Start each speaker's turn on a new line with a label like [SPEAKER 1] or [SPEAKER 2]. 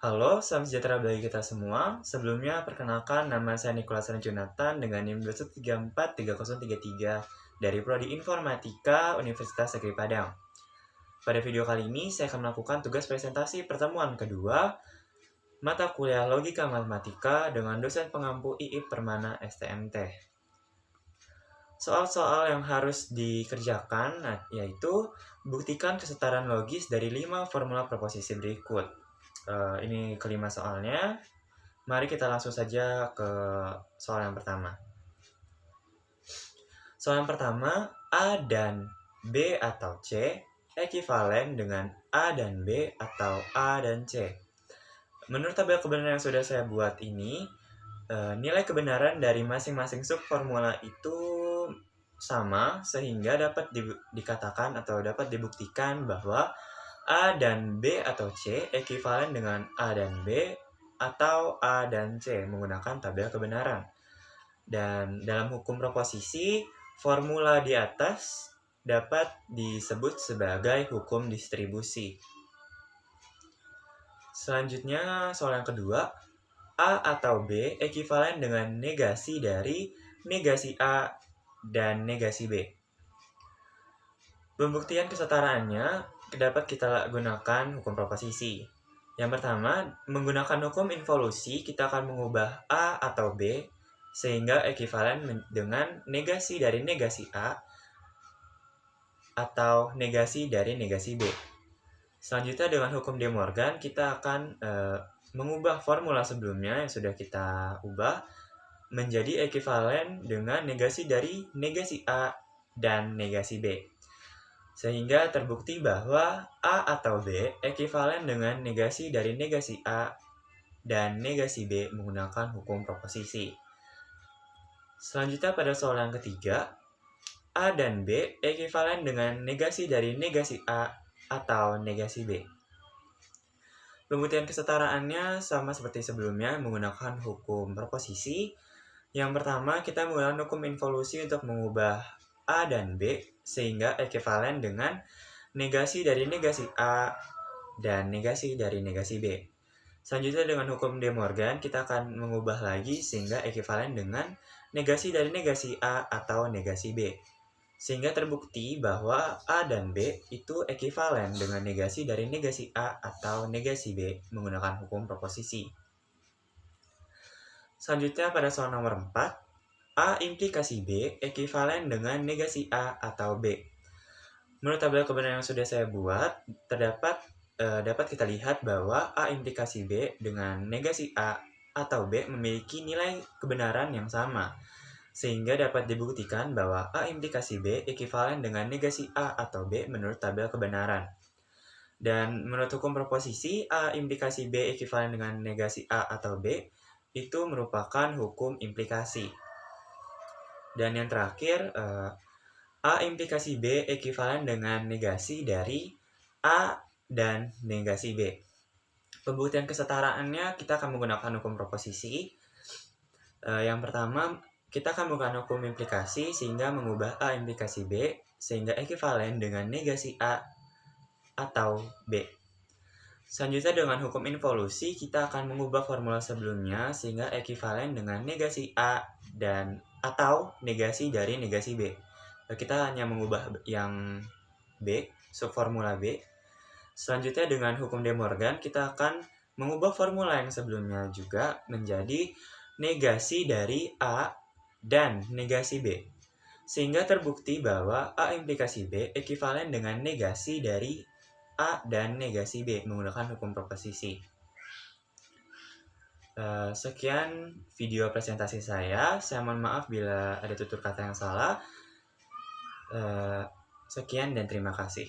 [SPEAKER 1] Halo, salam sejahtera bagi kita semua. Sebelumnya, perkenalkan nama saya Nicholas Jonathan dengan NIM 2343033 dari Prodi Informatika Universitas Negeri Padang. Pada video kali ini, saya akan melakukan tugas presentasi pertemuan kedua mata kuliah Logika Matematika dengan dosen pengampu IIP Permana STMT. Soal-soal yang harus dikerjakan yaitu buktikan kesetaraan logis dari 5 formula proposisi berikut. Ini kelima soalnya. Mari kita langsung saja ke soal yang pertama. Soal yang pertama, A dan B atau C ekivalen dengan A dan B atau A dan C. Menurut tabel kebenaran yang sudah saya buat ini, nilai kebenaran dari masing-masing subformula itu sama, sehingga dapat dikatakan atau dapat dibuktikan bahwa A dan B atau C ekivalen dengan A dan B atau A dan C menggunakan tabel kebenaran. Dan dalam hukum proposisi, formula di atas dapat disebut sebagai hukum distribusi. Selanjutnya, soal yang kedua, A atau B ekivalen dengan negasi dari negasi A dan negasi B. Pembuktian kesetaraannya dapat kita gunakan hukum proposisi. Yang pertama, menggunakan hukum involusi, kita akan mengubah A atau B sehingga ekivalen dengan negasi dari negasi A atau negasi dari negasi B. Selanjutnya, dengan hukum De Morgan, kita akan mengubah formula sebelumnya yang sudah kita ubah menjadi ekivalen dengan negasi dari negasi A dan negasi B. Sehingga terbukti bahwa A atau B ekivalen dengan negasi dari negasi A dan negasi B menggunakan hukum proposisi. Selanjutnya pada soal yang ketiga, A dan B ekivalen dengan negasi dari negasi A atau negasi B. Pembuktian kesetaraannya sama seperti sebelumnya menggunakan hukum proposisi. Yang pertama, kita menggunakan hukum involusi untuk mengubah A dan B sehingga ekivalen dengan negasi dari negasi A dan negasi dari negasi B. Selanjutnya dengan hukum De Morgan, kita akan mengubah lagi sehingga ekivalen dengan negasi dari negasi A atau negasi B. Sehingga terbukti bahwa A dan B itu ekivalen dengan negasi dari negasi A atau negasi B menggunakan hukum proposisi. Selanjutnya pada soal nomor 4, A implikasi B ekivalen dengan negasi A atau B. Menurut tabel kebenaran yang sudah saya buat, dapat kita lihat bahwa A implikasi B dengan negasi A atau B memiliki nilai kebenaran yang sama, sehingga dapat dibuktikan bahwa A implikasi B ekivalen dengan negasi A atau B menurut tabel kebenaran. Dan menurut hukum proposisi, A implikasi B ekivalen dengan negasi A atau B itu merupakan hukum implikasi. Dan yang terakhir, A implikasi B ekivalen dengan negasi dari A dan negasi B. Pembuktian kesetaraannya kita akan menggunakan hukum proposisi. Yang pertama, kita akan menggunakan hukum implikasi sehingga mengubah A implikasi B sehingga ekivalen dengan negasi A atau B. Selanjutnya dengan hukum involusi, kita akan mengubah formula sebelumnya sehingga ekivalen dengan negasi A dan atau negasi dari negasi B. Kita hanya mengubah yang B, subformula B. Selanjutnya dengan hukum De Morgan, kita akan mengubah formula yang sebelumnya juga menjadi negasi dari A dan negasi B. Sehingga terbukti bahwa A implikasi B ekivalen dengan negasi dari A dan negasi B menggunakan hukum proposisi. Sekian video presentasi saya. Saya mohon maaf bila ada tutur kata yang salah. Sekian dan terima kasih.